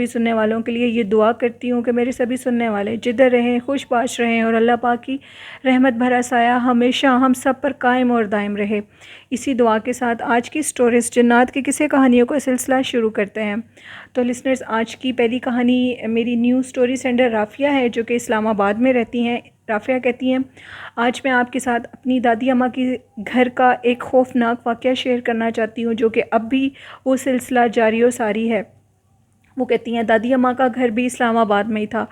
سبھی سننے والوں کے لیے یہ دعا کرتی ہوں کہ میرے سبھی سننے والے جدھر رہیں خوش باش رہیں اور اللہ پاک کی رحمت بھرا سایہ ہمیشہ ہم سب پر قائم اور دائم رہے۔ اسی دعا کے ساتھ آج کی سٹوریز جنات کی قصے کہانیوں کا سلسلہ شروع کرتے ہیں۔ تو لسنرز، آج کی پہلی کہانی میری نیو سٹوری سینڈر رافیہ ہے جو کہ اسلام آباد میں رہتی ہیں۔ رافیہ کہتی ہیں، آج میں آپ کے ساتھ اپنی دادی اماں کی گھر کا ایک خوفناک واقعہ شیئر کرنا چاہتی ہوں جو کہ اب بھی وہ سلسلہ جاری و ساری ہے۔ وہ کہتی ہیں دادی اماں کا گھر بھی اسلام آباد میں ہی تھا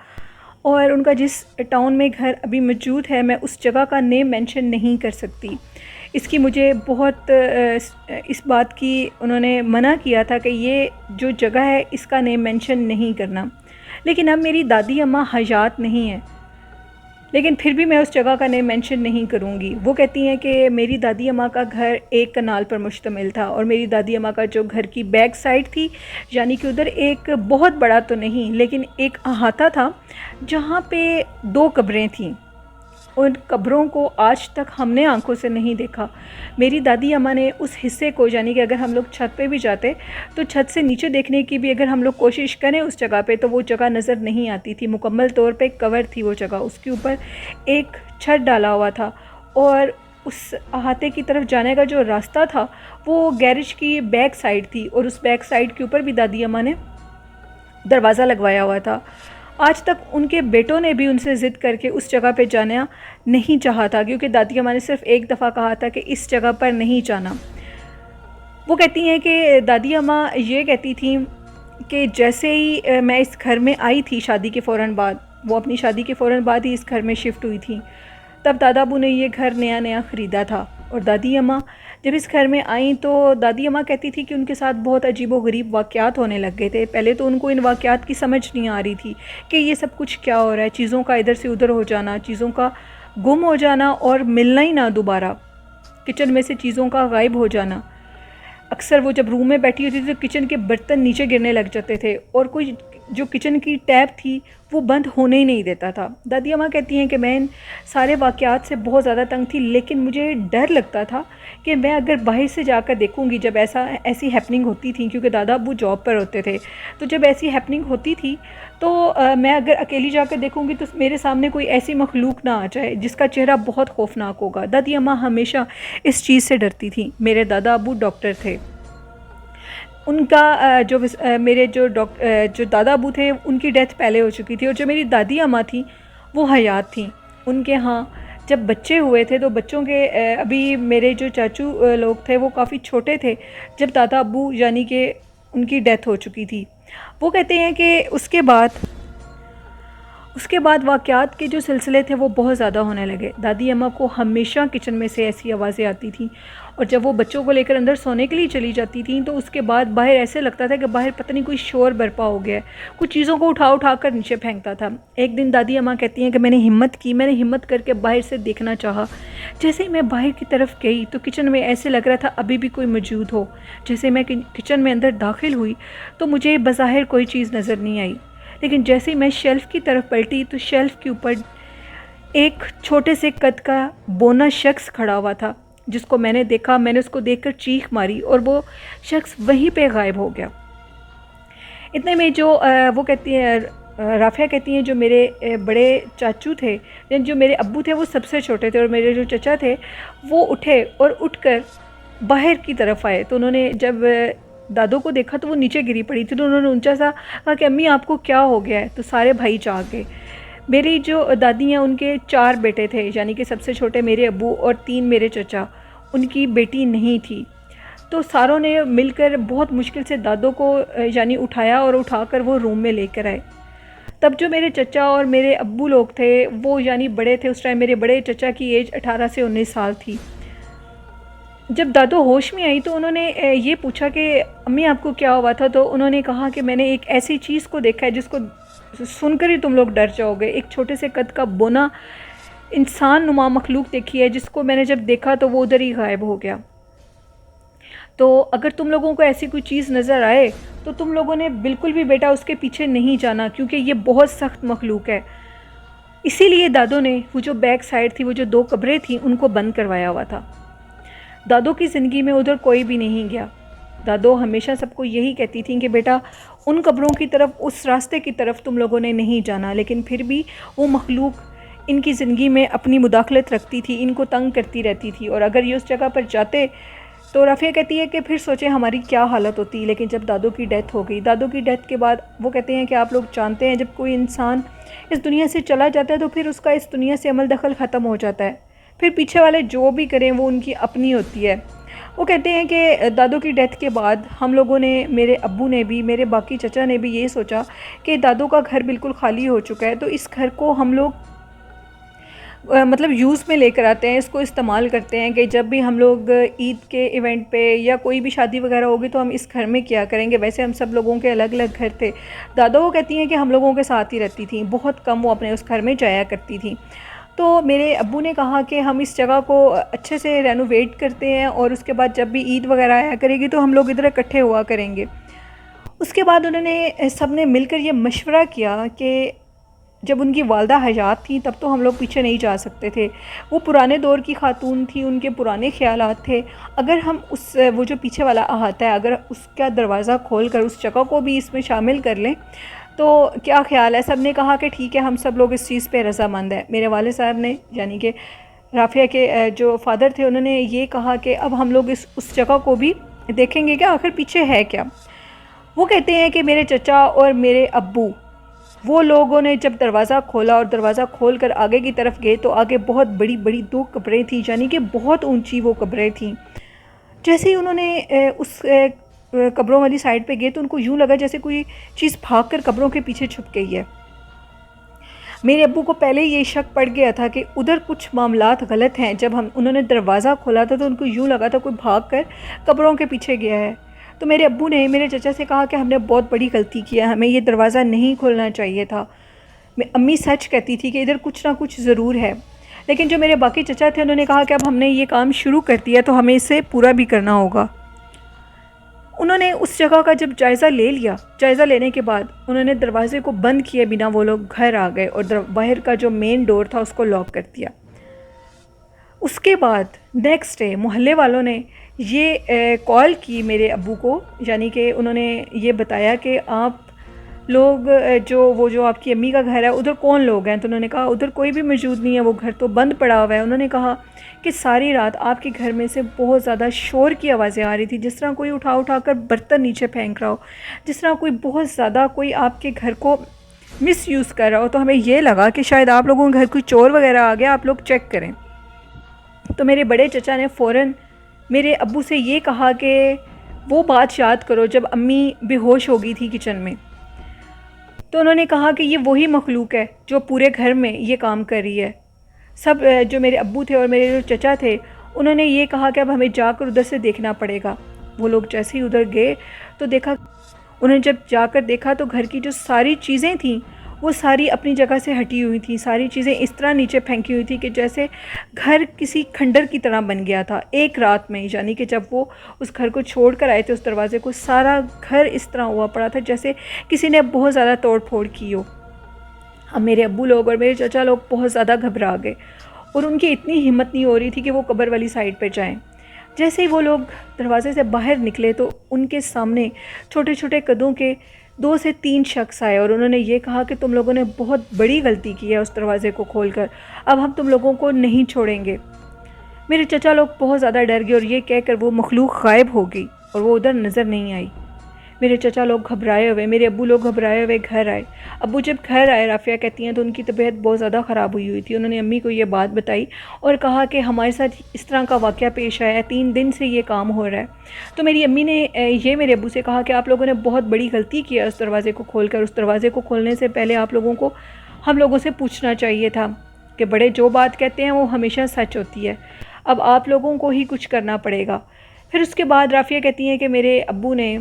اور ان کا جس ٹاؤن میں گھر ابھی موجود ہے میں اس جگہ کا نیم مینشن نہیں کر سکتی۔ اس کی مجھے بہت اس بات کی انہوں نے منع کیا تھا کہ یہ جو جگہ ہے اس کا نیم مینشن نہیں کرنا، لیکن اب میری دادی اماں حیات نہیں ہیں، لیکن پھر بھی میں اس جگہ کا نیم مینشن نہیں کروں گی۔ وہ کہتی ہیں کہ میری دادی اماں کا گھر ایک کنال پر مشتمل تھا اور میری دادی اماں کا جو گھر کی بیک سائڈ تھی، یعنی کہ ادھر ایک بہت بڑا تو نہیں لیکن ایک احاطہ تھا جہاں پہ 2 قبریں تھیں۔ ان قبروں کو آج تک ہم نے آنکھوں سے نہیں دیکھا۔ میری دادی اماں نے اس حصے کو، یعنی کہ اگر ہم لوگ چھت پہ بھی جاتے تو چھت سے نیچے دیکھنے کی بھی اگر ہم لوگ کوشش کریں اس جگہ پہ تو وہ جگہ نظر نہیں آتی تھی۔ مکمل طور پہ کور تھی وہ جگہ، اس کے اوپر ایک چھت ڈالا ہوا تھا اور اس احاطے کی طرف جانے کا جو راستہ تھا وہ گیرج کی بیک سائڈ تھی اور اس بیک سائڈ کے اوپر بھی دادی اماں نے دروازہ لگوایا ہوا تھا۔ آج تک ان کے بیٹوں نے بھی ان سے ضد کر کے اس جگہ پہ جانا نہیں چاہا تھا، کیونکہ دادی اماں نے صرف ایک دفعہ کہا تھا کہ اس جگہ پر نہیں جانا۔ وہ کہتی ہیں کہ دادی اماں یہ کہتی تھیں کہ جیسے ہی میں اس گھر میں آئی تھی شادی کے فوراً بعد، وہ اپنی شادی کے فوراً بعد ہی اس گھر میں شفٹ ہوئی تھیں، تب دادا ابو نے یہ گھر نیا نیا خریدا تھا۔ اور دادی اماں جب اس گھر میں آئیں تو دادی اماں کہتی تھی کہ ان کے ساتھ بہت عجیب و غریب واقعات ہونے لگ گئے تھے۔ پہلے تو ان کو ان واقعات کی سمجھ نہیں آ رہی تھی کہ یہ سب کچھ کیا ہو رہا ہے، چیزوں کا ادھر سے ادھر ہو جانا، چیزوں کا گم ہو جانا اور ملنا ہی نہ دوبارہ، کچن میں سے چیزوں کا غائب ہو جانا۔ اکثر وہ جب روم میں بیٹھی ہوتی تھی تو کچن کے برتن نیچے گرنے لگ جاتے تھے اور کوئی جو کچن کی ٹیپ تھی وہ بند ہونے ہی نہیں دیتا تھا۔ دادی اماں کہتی ہیں کہ میں ان سارے واقعات سے بہت زیادہ تنگ تھی، لیکن مجھے ڈر لگتا تھا کہ میں اگر باہر سے جا کر دیکھوں گی، جب ایسی ہیپننگ ہوتی تھی، کیونکہ دادا ابو جاب پر ہوتے تھے، تو جب ایسی ہیپننگ ہوتی تھی تو میں اگر اکیلی جا کر دیکھوں گی تو میرے سامنے کوئی ایسی مخلوق نہ آ جائے جس کا چہرہ بہت خوفناک ہوگا۔ دادی اماں ہمیشہ اس چیز سے ڈرتی تھیں۔ میرے دادا ابو ڈاکٹر تھے، ان کا میرے جو دادا ابو تھے ان کی ڈیتھ پہلے ہو چکی تھی، اور جو میری دادی اماں تھیں وہ حیات تھیں۔ ان کے ہاں جب بچے ہوئے تھے تو بچوں کے ابھی میرے جو چاچو لوگ تھے وہ کافی چھوٹے تھے جب دادا ابو یعنی کہ ان کی ڈیتھ ہو چکی تھی۔ وہ کہتے ہیں کہ اس کے بعد واقعات کے جو سلسلے تھے وہ بہت زیادہ ہونے لگے۔ دادی اماں کو ہمیشہ کچن میں سے ایسی آوازیں آتی تھیں، اور جب وہ بچوں کو لے کر اندر سونے کے لیے چلی جاتی تھیں تو اس کے بعد باہر ایسے لگتا تھا کہ باہر پتہ نہیں کوئی شور برپا ہو گیا ہے، کچھ چیزوں کو اٹھا کر نیچے پھینکتا تھا۔ ایک دن دادی اماں کہتی ہیں کہ میں نے ہمت کر کے باہر سے دیکھنا چاہا۔ جیسے ہی میں باہر کی طرف گئی تو کچن میں ایسے لگ رہا تھا ابھی بھی کوئی موجود ہو۔ جیسے میں کچن میں اندر داخل ہوئی تو مجھے بظاہر کوئی چیز نظر نہیں آئی، لیکن جیسے ہی میں شیلف کی طرف پلٹی تو شیلف کے اوپر ایک چھوٹے سے قد کا بونا شخص کھڑا ہوا تھا، جس کو میں نے دیکھا۔ میں نے اس کو دیکھ کر چیخ ماری اور وہ شخص وہیں پہ غائب ہو گیا۔ اتنے میں جو وہ کہتی ہیں، رافیہ کہتی ہیں، جو میرے بڑے چاچو تھے، یعنی جو میرے ابو تھے وہ سب سے چھوٹے تھے، اور میرے جو چچا تھے وہ اٹھے اور اٹھ کر باہر کی طرف آئے۔ تو انہوں نے جب دادوں کو دیکھا تو وہ نیچے گری پڑی تھی، تو انہوں نے اونچا سا کہا کہ امی آپ کو کیا ہو گیا ہے؟ تو سارے بھائی جاگ گئے۔ میری جو دادی ہیں ان کے 4 بیٹے تھے، یعنی کہ سب سے چھوٹے میرے ابو اور 3 میرے چچا، ان کی بیٹی نہیں تھی۔ تو ساروں نے مل کر بہت مشکل سے دادوں کو یعنی اٹھایا اور اٹھا کر وہ روم میں لے کر آئے۔ تب جو میرے چچا اور میرے ابو لوگ تھے وہ یعنی بڑے تھے، اس ٹائم میرے بڑے چچا کی ایج 18 سے 19 سال تھی۔ جب دادو ہوش میں آئی تو انہوں نے یہ پوچھا کہ امی آپ کو کیا ہوا تھا؟ تو انہوں نے کہا کہ میں نے ایک ایسی چیز کو دیکھا ہے جس کو سن کر ہی تم لوگ ڈر جاؤ گے۔ ایک چھوٹے سے قد کا بونا انسان نما مخلوق دیکھی ہے جس کو میں نے جب دیکھا تو وہ ادھر ہی غائب ہو گیا۔ تو اگر تم لوگوں کو ایسی کوئی چیز نظر آئے تو تم لوگوں نے بالکل بھی بیٹا اس کے پیچھے نہیں جانا، کیونکہ یہ بہت سخت مخلوق ہے۔ اسی لیے دادوں نے وہ جو بیک سائڈ تھی، وہ جو 2 قبریں تھیں، ان کو بند کروایا ہوا تھا۔ دادوں کی زندگی میں ادھر کوئی بھی نہیں گیا۔ دادو ہمیشہ سب کو یہی کہتی تھیں کہ بیٹا ان قبروں کی طرف، اس راستے کی طرف تم لوگوں نے نہیں جانا، لیکن پھر بھی وہ مخلوق ان کی زندگی میں اپنی مداخلت رکھتی تھی، ان کو تنگ کرتی رہتی تھی، اور اگر یہ اس جگہ پر جاتے تو رافیہ کہتی ہے کہ پھر سوچیں ہماری کیا حالت ہوتی. لیکن جب دادو کی ڈیتھ ہو گئی، دادو کی ڈیتھ کے بعد وہ کہتے ہیں کہ آپ لوگ جانتے ہیں جب کوئی انسان اس دنیا سے چلا جاتا ہے تو پھر اس کا اس دنیا سے عمل دخل ختم ہو جاتا ہے، پھر پیچھے والے جو بھی کریں وہ ان کی اپنی ہوتی ہے. وہ کہتے ہیں کہ دادو کی ڈیتھ کے بعد ہم لوگوں نے، میرے ابو نے بھی، میرے باقی چچا نے بھی یہ سوچا کہ دادو کا گھر بالکل خالی ہو چکا ہے، تو اس گھر کو ہم لوگ مطلب یوز میں لے کر آتے ہیں، اس کو استعمال کرتے ہیں کہ جب بھی ہم لوگ عید کے ایونٹ پہ یا کوئی بھی شادی وغیرہ ہوگی تو ہم اس گھر میں کیا کریں گے. ویسے ہم سب لوگوں کے الگ الگ گھر تھے. دادا وہ کہتی ہیں کہ ہم لوگوں کے ساتھ ہی رہتی تھیں، بہت کم وہ اپنے اس گھر میں جایا کرتی تھیں. تو میرے ابو نے کہا کہ ہم اس جگہ کو اچھے سے رینوویٹ کرتے ہیں، اور اس کے بعد جب بھی عید وغیرہ آیا کرے گی تو ہم لوگ ادھر اکٹھے ہوا کریں گے. اس کے بعد انہوں نے سب نے مل کر یہ مشورہ کیا کہ جب ان کی والدہ حیات تھیں تب تو ہم لوگ پیچھے نہیں جا سکتے تھے، وہ پرانے دور کی خاتون تھی، ان کے پرانے خیالات تھے. اگر ہم وہ جو پیچھے والا احاطہ ہے اگر اس کا دروازہ کھول کر اس جگہ کو بھی اس میں شامل کر لیں تو کیا خیال ہے؟ سب نے کہا کہ ٹھیک ہے، ہم سب لوگ اس چیز پہ رضامند ہیں. میرے والد صاحب نے، یعنی کہ رافیہ کے جو فادر تھے، انہوں نے یہ کہا کہ اب ہم لوگ اس جگہ کو بھی دیکھیں گے کہ آخر پیچھے ہے کیا. وہ کہتے ہیں کہ میرے چچا اور میرے ابو، وہ لوگوں نے جب دروازہ کھولا اور دروازہ کھول کر آگے کی طرف گئے تو آگے بہت بڑی بڑی 2 قبریں تھیں، یعنی کہ بہت اونچی وہ قبریں تھیں. جیسے ہی انہوں نے اس قبروں والی سائڈ پہ گئے تو ان کو یوں لگا جیسے کوئی چیز بھاگ کر قبروں کے پیچھے چھپ گئی ہے. میرے ابو کو پہلے یہ شک پڑ گیا تھا کہ ادھر کچھ معاملات غلط ہیں. جب انہوں نے دروازہ کھولا تھا تو ان کو یوں لگا تھا کوئی بھاگ کر قبروں کے پیچھے گیا ہے. تو میرے ابو نے میرے چچا سے کہا کہ ہم نے بہت بڑی غلطی کیا، ہمیں یہ دروازہ نہیں کھولنا چاہیے تھا. امی سچ کہتی تھی کہ ادھر کچھ نہ کچھ ضرور ہے. لیکن جو میرے باقی چچا تھے انہوں نے کہا کہ اب ہم نے یہ کام شروع کر دیا تو ہمیں اسے پورا بھی کرنا ہوگا. انہوں نے اس جگہ کا جب جائزہ لے لیا، جائزہ لینے کے بعد انہوں نے دروازے کو بند کیے بنا وہ لوگ گھر آ گئے اور باہر کا جو مین ڈور تھا اس کو لاک کر دیا. اس کے بعد نیکسٹ ڈے محلے والوں نے یہ کال کی میرے ابو کو، یعنی کہ انہوں نے یہ بتایا کہ آپ لوگ وہ جو آپ کی امی کا گھر ہے ادھر کون لوگ ہیں؟ تو انہوں نے کہا ادھر کوئی بھی موجود نہیں ہے، وہ گھر تو بند پڑا ہوا ہے. انہوں نے کہا کہ ساری رات آپ کے گھر میں سے بہت زیادہ شور کی آوازیں آ رہی تھی، جس طرح کوئی اٹھا کر برتن نیچے پھینک رہا ہو، جس طرح کوئی بہت زیادہ کوئی آپ کے گھر کو مس یوز کر رہا ہو. تو ہمیں یہ لگا کہ شاید آپ لوگوں کے گھر کوئی چور وغیرہ آ گیا، آپ لوگ چیک کریں. تو میرے بڑے چچا نے فوراً میرے ابو سے یہ کہا کہ وہ بات یاد کرو جب امی بے ہوش ہو گئی تھی کچن میں. تو انہوں نے کہا کہ یہ وہی مخلوق ہے جو پورے گھر میں یہ کام کر رہی ہے. سب جو میرے ابو تھے اور میرے جو چچا تھے انہوں نے یہ کہا کہ اب ہمیں جا کر ادھر سے دیکھنا پڑے گا. وہ لوگ جیسے ہی ادھر گئے تو دیکھا، انہیں جب جا کر دیکھا تو گھر کی جو ساری چیزیں تھیں وہ ساری اپنی جگہ سے ہٹی ہوئی تھیں. ساری چیزیں اس طرح نیچے پھینکی ہوئی تھی کہ جیسے گھر کسی کھنڈر کی طرح بن گیا تھا ایک رات میں. یعنی کہ جب وہ اس گھر کو چھوڑ کر آئے تھے اس دروازے کو، سارا گھر اس طرح ہوا پڑا تھا جیسے کسی نے بہت زیادہ توڑ پھوڑ کی ہو. اب میرے ابو لوگ اور میرے چچا لوگ بہت زیادہ گھبرا گئے اور ان کی اتنی ہمت نہیں ہو رہی تھی کہ وہ قبر والی سائڈ پہ جائیں. جیسے ہی وہ لوگ دروازے سے باہر نکلے تو ان کے سامنے چھوٹے چھوٹے قدوں کے 2 سے 3 شخص آئے اور انہوں نے یہ کہا کہ تم لوگوں نے بہت بڑی غلطی کی ہے اس دروازے کو کھول کر، اب ہم تم لوگوں کو نہیں چھوڑیں گے. میرے چچا لوگ بہت زیادہ ڈر گئے اور یہ کہہ کر وہ مخلوق غائب ہو گئی اور وہ ادھر نظر نہیں آئی. میرے چچا لوگ گھبرائے ہوئے، میرے ابو لوگ گھبرائے ہوئے گھر آئے. ابو جب گھر آئے، رافیہ کہتی ہیں، تو ان کی طبیعت بہت زیادہ خراب ہوئی تھی. انہوں نے امی کو یہ بات بتائی اور کہا کہ ہمارے ساتھ اس طرح کا واقعہ پیش آیا ہے، 3 دن سے یہ کام ہو رہا ہے. تو میری امی نے یہ میرے ابو سے کہا کہ آپ لوگوں نے بہت بڑی غلطی کی ہے اس دروازے کو کھول کر. اس دروازے کو کھولنے سے پہلے آپ لوگوں کو ہم لوگوں سے پوچھنا چاہیے تھا کہ بڑے جو بات کہتے ہیں وہ ہمیشہ سچ ہوتی ہے. اب آپ لوگوں کو ہی کچھ کرنا پڑے گا. پھر اس کے بعد رافیہ کہتی ہیں کہ میرے ابو نے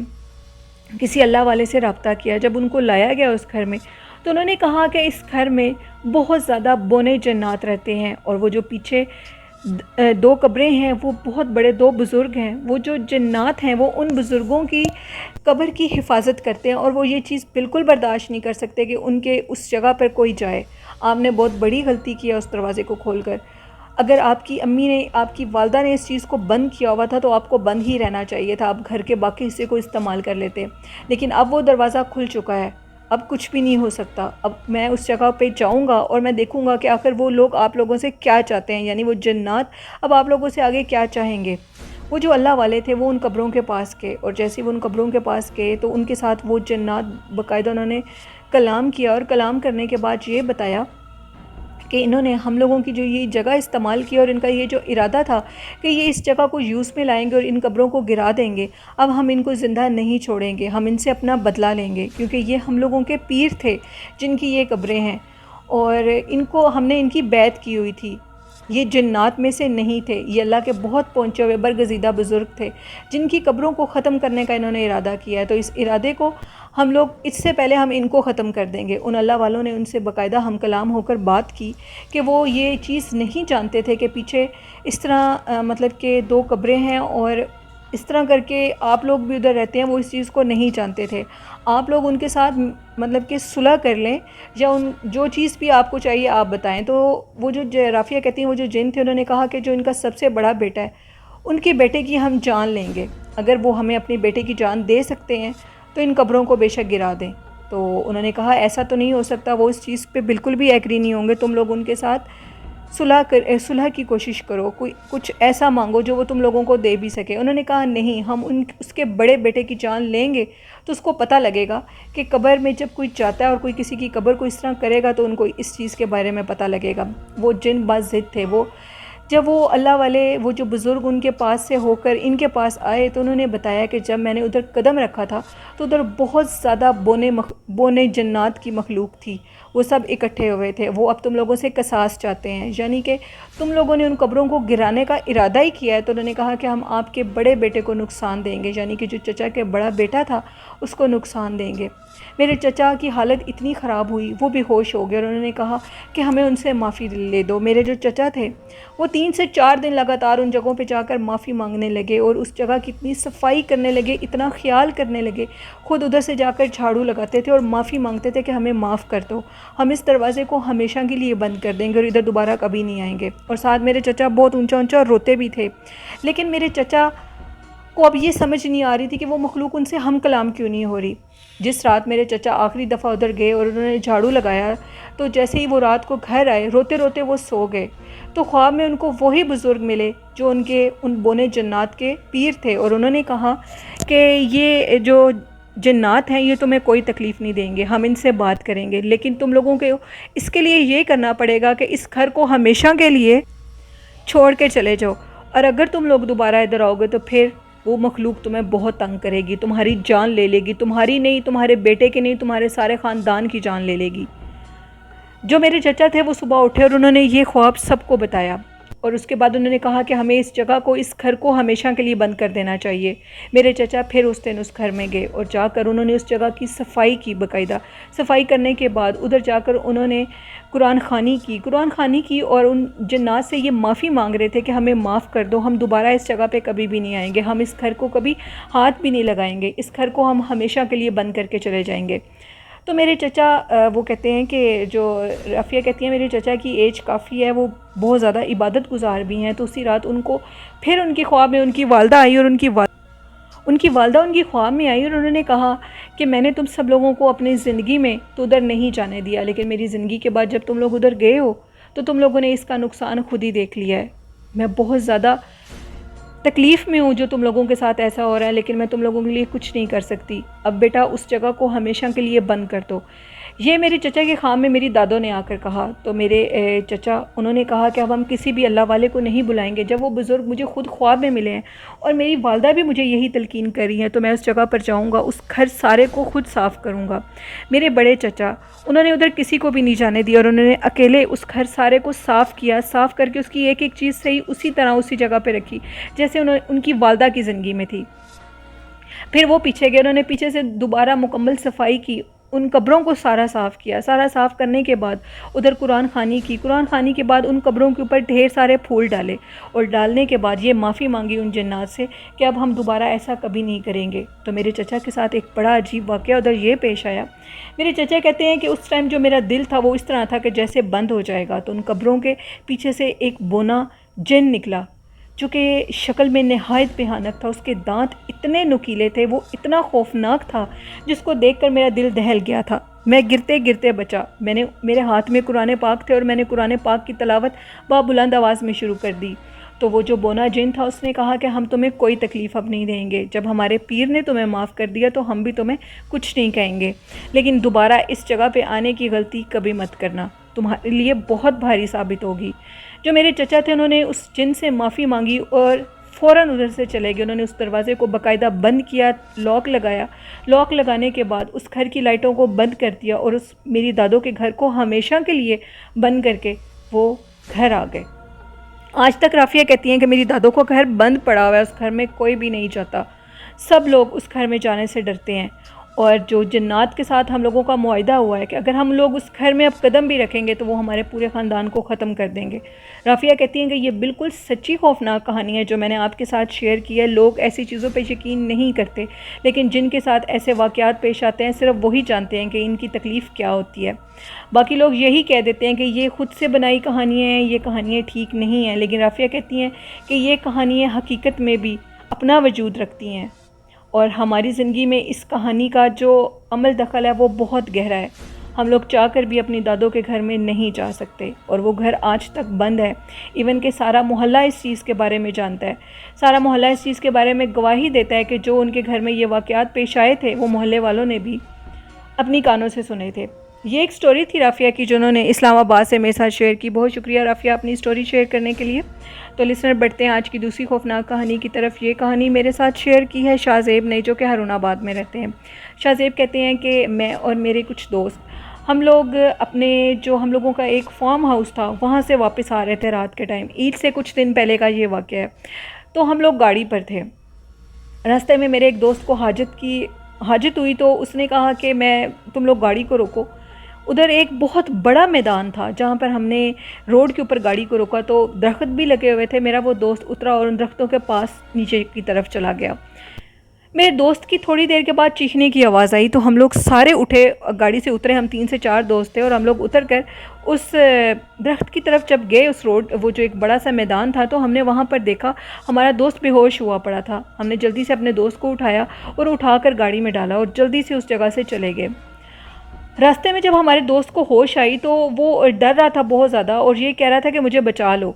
کسی اللہ والے سے رابطہ کیا. جب ان کو لایا گیا اس گھر میں تو انہوں نے کہا کہ اس گھر میں بہت زیادہ بونے جنات رہتے ہیں اور وہ جو پیچھے 2 قبریں ہیں وہ بہت بڑے 2 بزرگ ہیں. وہ جو جنات ہیں وہ ان بزرگوں کی قبر کی حفاظت کرتے ہیں اور وہ یہ چیز بالکل برداشت نہیں کر سکتے کہ ان کے اس جگہ پر کوئی جائے. آپ نے بہت بڑی غلطی کی ہے اس دروازے کو کھول کر. اگر آپ کی امی نے، آپ کی والدہ نے اس چیز کو بند کیا ہوا تھا تو آپ کو بند ہی رہنا چاہیے تھا، آپ گھر کے باقی حصے کو استعمال کر لیتے، لیکن اب وہ دروازہ کھل چکا ہے، اب کچھ بھی نہیں ہو سکتا۔ اب میں اس جگہ پہ جاؤں گا اور میں دیکھوں گا کہ آخر وہ لوگ آپ لوگوں سے کیا چاہتے ہیں، یعنی وہ جنات اب آپ لوگوں سے آگے کیا چاہیں گے۔ وہ جو اللہ والے تھے وہ ان قبروں کے پاس گئے، اور جیسے وہ ان قبروں کے پاس گئے تو ان کے ساتھ وہ جنات باقاعدہ انہوں نے کلام کیا، اور کلام کرنے کے بعد یہ بتایا کہ انہوں نے ہم لوگوں کی جو یہ جگہ استعمال کی اور ان کا یہ جو ارادہ تھا کہ یہ اس جگہ کو یوز میں لائیں گے اور ان قبروں کو گرا دیں گے، اب ہم ان کو زندہ نہیں چھوڑیں گے، ہم ان سے اپنا بدلہ لیں گے، کیونکہ یہ ہم لوگوں کے پیر تھے جن کی یہ قبریں ہیں، اور ان کو ہم نے ان کی بیعت کی ہوئی تھی۔ یہ جنات میں سے نہیں تھے، یہ اللہ کے بہت پہنچے ہوئے برگزیدہ بزرگ تھے جن کی قبروں کو ختم کرنے کا انہوں نے ارادہ کیا ہے، تو اس ارادے کو ہم لوگ اس سے پہلے ہم ان کو ختم کر دیں گے۔ ان اللہ والوں نے ان سے باقاعدہ ہم کلام ہو کر بات کی کہ وہ یہ چیز نہیں جانتے تھے کہ پیچھے اس طرح مطلب کہ 2 قبریں ہیں اور اس طرح کر کے آپ لوگ بھی ادھر رہتے ہیں، وہ اس چیز کو نہیں جانتے تھے۔ آپ لوگ ان کے ساتھ مطلب کہ صلح کر لیں، یا جو چیز بھی آپ کو چاہیے آپ بتائیں۔ تو وہ جو رافیہ کہتی ہیں، وہ جو جن تھے، انہوں نے کہا کہ جو ان کا سب سے بڑا بیٹا ہے ان کے بیٹے کی ہم جان لیں گے، اگر وہ ہمیں اپنے بیٹے کی جان دے سکتے ہیں تو ان قبروں کو بے شک گرا دیں۔ تو انہوں نے کہا ایسا تو نہیں ہو سکتا، وہ اس چیز پہ بالکل بھی ایگری نہیں ہوں گے، تم لوگ ان کے ساتھ صلح کی کوشش کرو، کچھ ایسا مانگو جو وہ تم لوگوں کو دے بھی سکے۔ انہوں نے کہا نہیں، ہم اس کے بڑے بیٹے کی جان لیں گے تو اس کو پتہ لگے گا کہ قبر میں جب کوئی جاتا ہے اور کوئی کسی کی قبر کو اس طرح کرے گا تو ان کو اس چیز کے بارے میں پتہ لگے گا۔ وہ جن باز ضد تھے، وہ جب وہ اللہ والے، وہ جو بزرگ ان کے پاس سے ہو کر ان کے پاس آئے تو انہوں نے بتایا کہ جب میں نے ادھر قدم رکھا تھا تو ادھر بہت زیادہ بونے جنات کی مخلوق تھی، وہ سب اکٹھے ہوئے تھے، وہ اب تم لوگوں سے قصاص چاہتے ہیں، یعنی کہ تم لوگوں نے ان قبروں کو گرانے کا ارادہ ہی کیا ہے۔ تو انہوں نے کہا کہ ہم آپ کے بڑے بیٹے کو نقصان دیں گے، یعنی کہ جو چچا کے بڑا بیٹا تھا اس کو نقصان دیں گے۔ میرے چچا کی حالت اتنی خراب ہوئی، وہ بے ہوش ہو گئے، اور انہوں نے کہا کہ ہمیں ان سے معافی لے دو۔ میرے جو چچا تھے وہ 3 سے 4 دن لگاتار ان جگہوں پہ جا کر معافی مانگنے لگے، اور اس جگہ کی اتنی صفائی کرنے لگے، اتنا خیال کرنے لگے، خود ادھر سے جا کر جھاڑو لگاتے تھے اور معافی مانگتے تھے کہ ہمیں معاف کر دو، ہم اس دروازے کو ہمیشہ کے لیے بند کر دیں گے اور ادھر دوبارہ کبھی نہیں آئیں گے۔ اور ساتھ میرے چچا بہت اونچا اونچا روتے بھی تھے، لیکن میرے چچا کو اب یہ سمجھ نہیں آ رہی تھی کہ وہ مخلوق ان سے ہم کلام کیوں نہیں ہو رہی۔ جس رات میرے چچا آخری دفعہ ادھر گئے اور انہوں نے جھاڑو لگایا تو جیسے ہی وہ رات کو گھر آئے، روتے روتے وہ سو گئے، تو خواب میں ان کو وہی بزرگ ملے جو ان بونے جنات کے پیر تھے، اور انہوں نے کہا کہ یہ جو جنات ہیں یہ تمہیں کوئی تکلیف نہیں دیں گے، ہم ان سے بات کریں گے، لیکن تم لوگوں کے اس کے لیے یہ کرنا پڑے گا کہ اس گھر کو ہمیشہ کے لیے چھوڑ کے چلے جاؤ، اور اگر تم لوگ دوبارہ ادھر آؤ گے تو پھر وہ مخلوق تمہیں بہت تنگ کرے گی، تمہاری جان لے لے گی، تمہاری نہیں، تمہارے بیٹے کی نہیں، تمہارے سارے خاندان کی جان لے لے گی۔ جو میرے چچا تھے وہ صبح اٹھے اور انہوں نے یہ خواب سب کو بتایا، اور اس کے بعد انہوں نے کہا کہ ہمیں اس جگہ کو، اس گھر کو ہمیشہ کے لیے بند کر دینا چاہیے۔ میرے چچا پھر اس دن اس گھر میں گئے اور جا کر انہوں نے اس جگہ کی صفائی کی، باقاعدہ صفائی کرنے کے بعد ادھر جا کر انہوں نے قرآن خوانی کی اور ان جنات سے یہ معافی مانگ رہے تھے کہ ہمیں معاف کر دو، ہم دوبارہ اس جگہ پہ کبھی بھی نہیں آئیں گے، ہم اس گھر کو کبھی ہاتھ بھی نہیں لگائیں گے، اس گھر کو ہم ہمیشہ کے لیے بند کر کے چلے جائیں گے۔ تو میرے چچا وہ کہتے ہیں کہ جو رافیہ کہتی ہیں میرے چچا کی ایج کافی ہے، وہ بہت زیادہ عبادت گزار بھی ہیں، تو اسی رات ان کو پھر ان کی خواب میں ان کی والدہ آئی، اور ان کی والدہ ان کی خواب میں آئی اور انہوں نے کہا کہ میں نے تم سب لوگوں کو اپنی زندگی میں تو ادھر نہیں جانے دیا، لیکن میری زندگی کے بعد جب تم لوگ ادھر گئے ہو تو تم لوگوں نے اس کا نقصان خود ہی دیکھ لیا ہے۔ میں بہت زیادہ تکلیف میں ہوں جو تم لوگوں کے ساتھ ایسا ہو رہا ہے، لیکن میں تم لوگوں کے لیے کچھ نہیں کر سکتی، اب بیٹا اس جگہ کو ہمیشہ کے لیے بند کر دو۔ یہ میرے چچا کے خواب میں میری دادوں نے آ کر کہا، تو میرے چچا انہوں نے کہا کہ اب ہم کسی بھی اللہ والے کو نہیں بلائیں گے، جب وہ بزرگ مجھے خود خواب میں ملے ہیں اور میری والدہ بھی مجھے یہی تلقین کر رہی ہیں تو میں اس جگہ پر جاؤں گا، اس گھر سارے کو خود صاف کروں گا۔ میرے بڑے چچا انہوں نے ادھر کسی کو بھی نہیں جانے دیا اور انہوں نے اکیلے اس گھر سارے کو صاف کیا، صاف کر کے اس کی ایک ایک چیز صحیح اسی طرح اسی جگہ پہ رکھی جیسے ان کی والدہ کی زندگی میں تھی۔ پھر وہ پیچھے گئے، انہوں نے پیچھے سے دوبارہ مکمل صفائی کی، ان قبروں کو سارا صاف کیا. سارا صاف کرنے کے بعد ادھر قرآن خوانی کی. قرآن خوانی کے بعد ان قبروں کے اوپر ڈھیر سارے پھول ڈالے, اور ڈالنے کے بعد یہ معافی مانگی ان جنات سے کہ اب ہم دوبارہ ایسا کبھی نہیں کریں گے. تو میرے چچا کے ساتھ ایک بڑا عجیب واقعہ ادھر یہ پیش آیا. میرے چچا کہتے ہیں کہ اس ٹائم جو میرا دل تھا وہ اس طرح تھا کہ جیسے بند ہو جائے گا. تو ان قبروں کے پیچھے سے ایک بونا جن نکلا جو کہ شکل میں نہایت بھیانک تھا. اس کے دانت اتنے نکیلے تھے, وہ اتنا خوفناک تھا جس کو دیکھ کر میرا دل دہل گیا تھا. میں گرتے گرتے بچا. میرے ہاتھ میں قرآن پاک تھے اور میں نے قرآن پاک کی تلاوت بلند آواز میں شروع کر دی. تو وہ جو بونا جن تھا اس نے کہا کہ ہم تمہیں کوئی تکلیف اب نہیں دیں گے. جب ہمارے پیر نے تمہیں معاف کر دیا تو ہم بھی تمہیں کچھ نہیں کہیں گے, لیکن دوبارہ اس جگہ پہ آنے کی غلطی کبھی مت کرنا, تمہارے لیے بہت بھاری ثابت ہوگی. جو میرے چچا تھے انہوں نے اس جن سے معافی مانگی اور فوراً ادھر سے چلے گئے. انہوں نے اس دروازے کو باقاعدہ بند کیا, لاک لگایا. لاک لگانے کے بعد اس گھر کی لائٹوں کو بند کر دیا اور اس میری دادوں کے گھر کو ہمیشہ کے لیے بند کر کے وہ گھر آ گئے. آج تک رافیہ کہتی ہیں کہ میری دادوں کو گھر بند پڑا ہوا ہے, اس گھر میں کوئی بھی نہیں جاتا, سب لوگ اس گھر میں جانے سے ڈرتے ہیں. اور جو جنات کے ساتھ ہم لوگوں کا معاہدہ ہوا ہے کہ اگر ہم لوگ اس گھر میں اب قدم بھی رکھیں گے تو وہ ہمارے پورے خاندان کو ختم کر دیں گے. رافیہ کہتی ہیں کہ یہ بالکل سچی خوفناک کہانی ہے جو میں نے آپ کے ساتھ شیئر کی ہے. لوگ ایسی چیزوں پہ یقین نہیں کرتے, لیکن جن کے ساتھ ایسے واقعات پیش آتے ہیں صرف وہی جانتے ہیں کہ ان کی تکلیف کیا ہوتی ہے. باقی لوگ یہی کہہ دیتے ہیں کہ یہ خود سے بنائی کہانیاں ہیں, یہ کہانیاں ٹھیک نہیں ہیں, لیکن رافیہ کہتی ہیں کہ یہ کہانیاں حقیقت میں بھی اپنا وجود رکھتی ہیں, اور ہماری زندگی میں اس کہانی کا جو عمل دخل ہے وہ بہت گہرا ہے. ہم لوگ چاہ کر بھی اپنی دادوں کے گھر میں نہیں جا سکتے, اور وہ گھر آج تک بند ہے. ایون کہ سارا محلہ اس چیز کے بارے میں جانتا ہے, سارا محلہ اس چیز کے بارے میں گواہی دیتا ہے کہ جو ان کے گھر میں یہ واقعات پیش آئے تھے وہ محلے والوں نے بھی اپنی کانوں سے سنے تھے. یہ ایک سٹوری تھی رافیہ کی جو انہوں نے اسلام آباد سے میرے ساتھ شیئر کی. بہت شکریہ رافیہ اپنی سٹوری شیئر کرنے کے لیے. تو لسنر بڑھتے ہیں آج کی دوسری خوفناک کہانی کی طرف. یہ کہانی میرے ساتھ شیئر کی ہے شاہ زیب نے, جو کہ ہارون آباد میں رہتے ہیں. شاہ زیب کہتے ہیں کہ میں اور میرے کچھ دوست, ہم لوگ اپنے جو ہم لوگوں کا ایک فارم ہاؤس تھا وہاں سے واپس آ رہے تھے رات کے ٹائم. عید سے کچھ دن پہلے کا یہ واقعہ ہے. تو ہم لوگ گاڑی پر تھے. راستے میں میرے ایک دوست کو حاجت ہوئی, تو اس نے کہا کہ تم لوگ گاڑی کو روکو. ادھر ایک بہت بڑا میدان تھا جہاں پر ہم نے روڈ کے اوپر گاڑی کو روکا, تو درخت بھی لگے ہوئے تھے. میرا وہ دوست اترا اور ان درختوں کے پاس نیچے کی طرف چلا گیا. میرے دوست کی تھوڑی دیر کے بعد چیخنے کی آواز آئی, تو ہم لوگ سارے اٹھے, گاڑی سے اترے. ہم 3 سے 4 دوست تھے اور ہم لوگ اتر کر اس درخت کی طرف جب گئے, اس روڈ وہ جو ایک بڑا سا میدان تھا, تو ہم نے وہاں پر دیکھا ہمارا دوست بے ہوش ہوا پڑا تھا. ہم نے جلدی سے اپنے دوست کو اٹھایا اور اٹھا کر گاڑی میں ڈالا اور جلدی سے اس جگہ سے چلے گئے. راستے میں جب ہمارے دوست کو ہوش آئی تو وہ ڈر رہا تھا بہت زیادہ, اور یہ کہہ رہا تھا کہ مجھے بچا لو.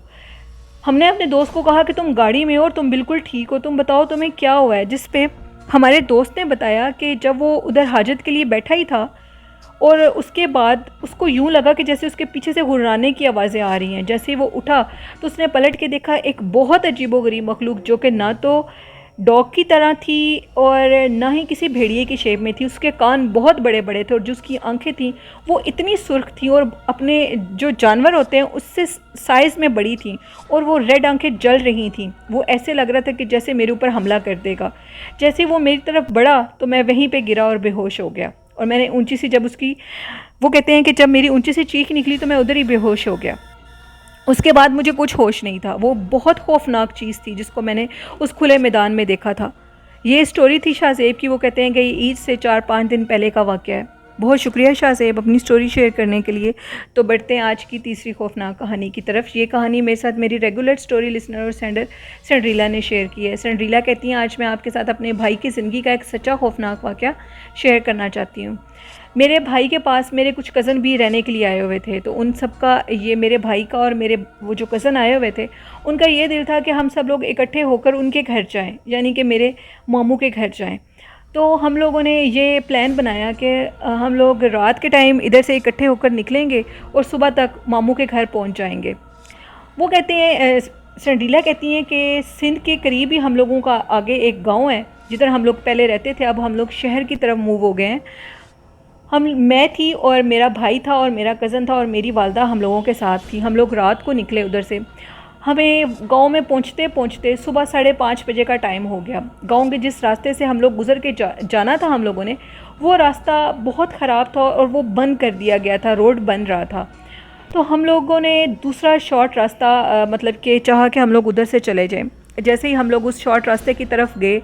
ہم نے اپنے دوست کو کہا کہ تم گاڑی میں ہو اور تم بالکل ٹھیک ہو, تم بتاؤ تمہیں کیا ہوا ہے. جس پہ ہمارے دوست نے بتایا کہ جب وہ ادھر حاجت کے لیے بیٹھا ہی تھا اور اس کے بعد اس کو یوں لگا کہ جیسے اس کے پیچھے سے گھررانے کی آوازیں آ رہی ہیں. جیسے وہ اٹھا تو اس نے پلٹ کے دیکھا ایک بہت عجیب و غریب مخلوق جو کہ نہ تو ڈاگ کی طرح تھی اور نہ ہی کسی بھیڑیے کی شیپ میں تھی. اس کے کان بہت بڑے بڑے تھے اور جو اس کی آنکھیں تھیں وہ اتنی سرخ تھیں اور اپنے جو جانور ہوتے ہیں اس سے سائز میں بڑی تھیں, اور وہ ریڈ آنکھیں جل رہی تھیں. وہ ایسے لگ رہا تھا کہ جیسے میرے اوپر حملہ کر دے گا. جیسے وہ میری طرف بڑھا تو میں وہیں پہ گرا اور بے ہوش ہو گیا. اور میں نے اونچی سی وہ کہتے ہیں کہ جب میری اونچی سی چیخ نکلی تو میں ادھر ہی بے ہوش ہو گیا. اس کے بعد مجھے کچھ ہوش نہیں تھا. وہ بہت خوفناک چیز تھی جس کو میں نے اس کھلے میدان میں دیکھا تھا. یہ سٹوری تھی شاہ زیب کی. وہ کہتے ہیں کہ یہ عید سے 4-5 دن پہلے کا واقعہ ہے. بہت شکریہ شاہ زیب اپنی سٹوری شیئر کرنے کے لیے. تو بڑھتے ہیں آج کی تیسری خوفناک کہانی کی طرف. یہ کہانی میرے ساتھ میری ریگولر سٹوری لسنر اور سینڈریلا نے شیئر کی ہے. سینڈریلا کہتی ہیں آج میں آپ کے ساتھ اپنے بھائی کی زندگی کا ایک سچا خوفناک واقعہ شیئر کرنا چاہتی ہوں. میرے بھائی کے پاس میرے کچھ کزن بھی رہنے کے لیے آئے ہوئے تھے. تو ان سب کا, یہ میرے بھائی کا اور میرے وہ جو کزن آئے ہوئے تھے ان کا یہ دل تھا کہ ہم سب لوگ اکٹھے ہو کر ان کے گھر جائیں, یعنی کہ میرے ماموں کے گھر جائیں. تو ہم لوگوں نے یہ پلان بنایا کہ ہم لوگ رات کے ٹائم ادھر سے اکٹھے ہو کر نکلیں گے اور صبح تک ماموں کے گھر پہنچ جائیں گے. وہ کہتے ہیں, سینڈریلا کہتی ہیں کہ سندھ کے قریب ہی ہم لوگوں کا آگے ایک گاؤں ہے جدھر ہم لوگ پہلے رہتے تھے. اب ہم لوگ شہر کی طرف موو ہو گئے ہیں. میں تھی اور میرا بھائی تھا اور میرا کزن تھا اور میری والدہ ہم لوگوں کے ساتھ تھی. ہم لوگ رات کو نکلے ادھر سے. ہمیں گاؤں میں پہنچتے پہنچتے صبح 5:30 بجے کا ٹائم ہو گیا. گاؤں کے جس راستے سے ہم لوگ گزر کے جانا تھا ہم لوگوں نے, وہ راستہ بہت خراب تھا اور وہ بند کر دیا گیا تھا، روڈ بن رہا تھا۔ تو ہم لوگوں نے دوسرا شارٹ راستہ مطلب کہ چاہا کہ ہم لوگ ادھر سے چلے جائیں۔ جیسے ہی ہم لوگ اس شارٹ راستے کی طرف گئے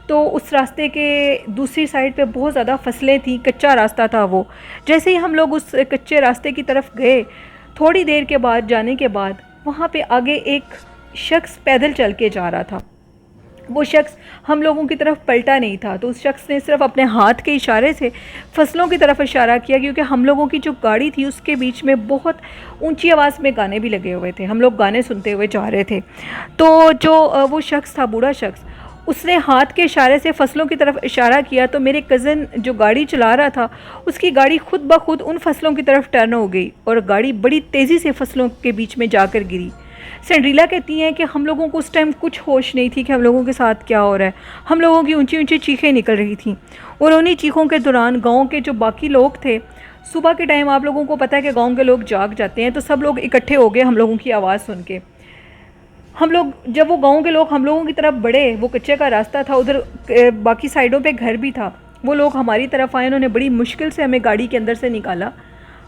تو اس راستے کے دوسری سائڈ پہ بہت زیادہ فصلیں تھیں، کچا راستہ تھا وہ۔ جیسے ہی ہم لوگ اس کچے راستے کی طرف گئے، تھوڑی دیر کے بعد جانے کے بعد وہاں پہ آگے ایک شخص پیدل چل کے جا رہا تھا۔ وہ شخص ہم لوگوں کی طرف پلٹا نہیں تھا، تو اس شخص نے صرف اپنے ہاتھ کے اشارے سے فصلوں کی طرف اشارہ کیا، کیونکہ ہم لوگوں کی جو گاڑی تھی اس کے بیچ میں بہت اونچی آواز میں گانے بھی لگے ہوئے تھے، ہم لوگ گانے سنتے ہوئے جا رہے تھے۔ تو جو وہ شخص تھا، بوڑھا شخص، اس نے ہاتھ کے اشارے سے فصلوں کی طرف اشارہ کیا، تو میرے کزن جو گاڑی چلا رہا تھا اس کی گاڑی خود بخود ان فصلوں کی طرف ٹرن ہو گئی اور گاڑی بڑی تیزی سے فصلوں کے بیچ میں جا کر گری۔ سینڈریلا کہتی ہیں کہ ہم لوگوں کو اس ٹائم کچھ ہوش نہیں تھی کہ ہم لوگوں کے ساتھ کیا ہو رہا ہے۔ ہم لوگوں کی اونچی اونچی چیخیں نکل رہی تھیں، اور انہی چیخوں کے دوران گاؤں کے جو باقی لوگ تھے، صبح کے ٹائم آپ لوگوں کو پتہ ہے کہ گاؤں کے لوگ جاگ جاتے ہیں، تو سب لوگ اکٹھے ہو گئے ہم لوگوں کی آواز سن کے۔ ہم لوگ جب وہ گاؤں کے لوگ ہم لوگوں کی طرف بڑھے، وہ کچے کا راستہ تھا، ادھر باقی سائڈوں پہ گھر بھی تھا، وہ لوگ ہماری طرف آئے، انہوں نے بڑی مشکل سے ہمیں گاڑی کے اندر سے نکالا۔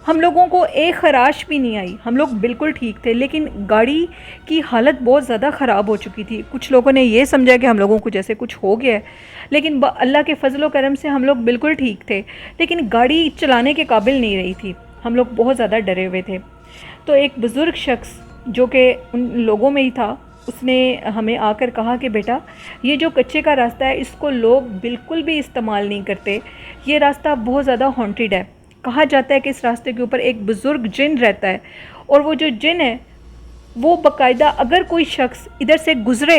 ہم لوگوں کو ایک خراش بھی نہیں آئی، ہم لوگ بالکل ٹھیک تھے، لیکن گاڑی کی حالت بہت زیادہ خراب ہو چکی تھی۔ کچھ لوگوں نے یہ سمجھا کہ ہم لوگوں کو جیسے کچھ ہو گیا ہے، لیکن اللہ کے فضل و کرم سے ہم لوگ بالکل ٹھیک تھے، لیکن گاڑی چلانے کے قابل نہیں رہی تھی، ہم لوگ بہت زیادہ ڈرے ہوئے تھے۔ تو ایک بزرگ شخص جو کہ ان لوگوں میں ہی تھا، اس نے ہمیں آ کر کہا کہ بیٹا، یہ جو کچے کا راستہ ہے اس کو لوگ بالکل بھی استعمال نہیں کرتے، یہ راستہ بہت زیادہ ہانٹیڈ ہے۔ کہا جاتا ہے کہ اس راستے کے اوپر ایک بزرگ جن رہتا ہے، اور وہ جو جن ہے وہ باقاعدہ اگر کوئی شخص ادھر سے گزرے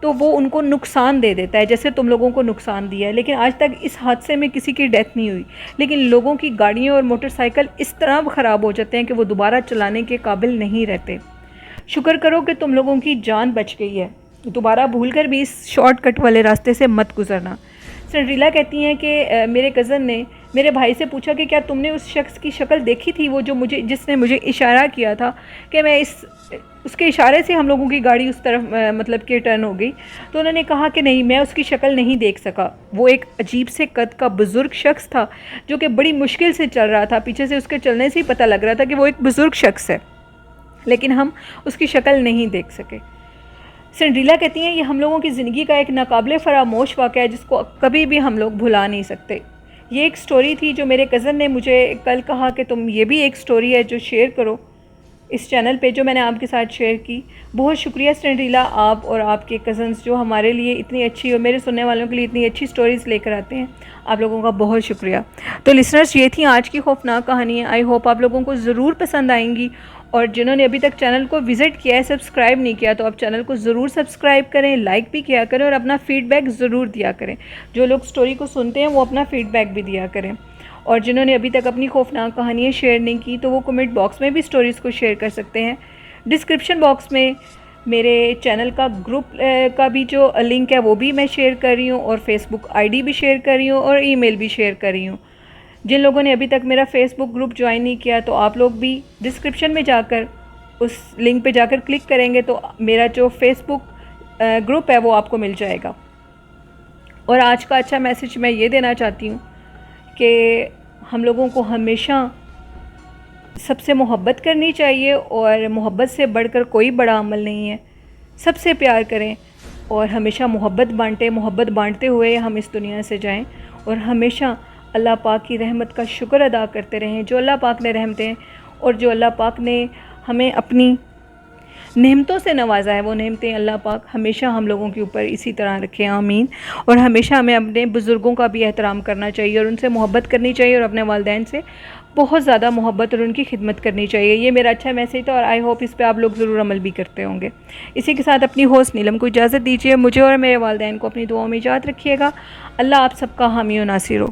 تو وہ ان کو نقصان دے دیتا ہے، جیسے تم لوگوں کو نقصان دیا ہے۔ لیکن آج تک اس حادثے میں کسی کی ڈیتھ نہیں ہوئی، لیکن لوگوں کی گاڑیاں اور موٹر سائیکل اس طرح خراب ہو جاتے ہیں کہ وہ دوبارہ چلانے کے قابل نہیں رہتے۔ شکر کرو کہ تم لوگوں کی جان بچ گئی ہے، دوبارہ بھول کر بھی اس شارٹ کٹ والے راستے سے مت گزرنا۔ سینڈریلا کہتی ہیں کہ میرے کزن نے میرے بھائی سے پوچھا کہ کیا تم نے اس شخص کی شکل دیکھی تھی، وہ جو جس نے مجھے اشارہ کیا تھا کہ میں اس کے اشارے سے ہم لوگوں کی گاڑی اس طرف مطلب کہ ٹرن ہو گئی۔ تو انہوں نے کہا کہ نہیں، میں اس کی شکل نہیں دیکھ سکا۔ وہ ایک عجیب سے قد کا بزرگ شخص تھا جو کہ بڑی مشکل سے چل رہا تھا، پیچھے سے اس کے چلنے سے ہی پتہ لگ رہا تھا کہ وہ ایک بزرگ شخص ہے، لیکن ہم اس کی شکل نہیں دیکھ سکے۔ سینڈریلا کہتی ہیں یہ ہم لوگوں کی زندگی کا ایک ناقابل فراموش واقعہ ہے جس کو کبھی بھی ہم لوگ بھلا نہیں سکتے۔ یہ ایک سٹوری تھی جو میرے کزن نے مجھے کل کہا کہ تم یہ بھی ایک سٹوری ہے جو شیئر کرو اس چینل پہ، جو میں نے آپ کے ساتھ شیئر کی۔ بہت شکریہ سینڈریلا، آپ اور آپ کے کزنز جو ہمارے لیے اتنی اچھی اور میرے سننے والوں کے لیے اتنی اچھی سٹوریز لے کر آتے ہیں، آپ لوگوں کا بہت شکریہ۔ تو لسنرز، یہ تھی آج کی خوفناک کہانی۔ آئی ہوپ آپ لوگوں کو ضرور پسند آئیں گی، اور جنہوں نے ابھی تک چینل کو وزٹ کیا ہے، سبسکرائب نہیں کیا، تو آپ چینل کو ضرور سبسکرائب کریں، لائک بھی کیا کریں، اور اپنا فیڈ بیک ضرور دیا کریں۔ جو لوگ سٹوری کو سنتے ہیں وہ اپنا فیڈ بیک بھی دیا کریں، اور جنہوں نے ابھی تک اپنی خوفناک کہانیاں شیئر نہیں کی تو وہ کمنٹ باکس میں بھی سٹوریز کو شیئر کر سکتے ہیں۔ ڈسکرپشن باکس میں میرے چینل کا گروپ کا بھی جو لنک ہے وہ بھی میں شیئر کر رہی ہوں، اور فیس بک آئی ڈی بھی شیئر کر رہی ہوں، اور ای میل بھی شیئر کر رہی ہوں۔ جن لوگوں نے ابھی تک میرا فیس بک گروپ جوائن نہیں کیا تو آپ لوگ بھی ڈسکرپشن میں جا کر اس لنک پہ جا کر کلک کریں گے تو میرا جو فیس بک گروپ ہے وہ آپ کو مل جائے گا۔ اور آج کا اچھا میسج میں یہ دینا چاہتی ہوں کہ ہم لوگوں کو ہمیشہ سب سے محبت کرنی چاہیے، اور محبت سے بڑھ کر کوئی بڑا عمل نہیں ہے۔ سب سے پیار کریں اور ہمیشہ محبت بانٹیں، محبت بانٹتے ہوئے ہم اس دنیا سے جائیں، اور ہمیشہ اللہ پاک کی رحمت کا شکر ادا کرتے رہیں۔ جو اللہ پاک نے رحمتیں اور جو اللہ پاک نے ہمیں اپنی نعمتوں سے نوازا ہے، وہ نعمتیں اللہ پاک ہمیشہ ہم لوگوں کے اوپر اسی طرح رکھیں، آمین۔ اور ہمیشہ ہمیں اپنے بزرگوں کا بھی احترام کرنا چاہیے، اور ان سے محبت کرنی چاہیے، اور اپنے والدین سے بہت زیادہ محبت اور ان کی خدمت کرنی چاہیے۔ یہ میرا اچھا میسیج تھا، اور آئی ہوپ اس پہ آپ لوگ ضرور عمل بھی کرتے ہوں گے۔ اسی کے ساتھ اپنی ہوسٹ نیلم کو اجازت دیجیے، مجھے اور میرے والدین کو اپنی دعاؤں میں یاد رکھیے گا۔ اللہ آپ سب کا حامی و ناصر ہو۔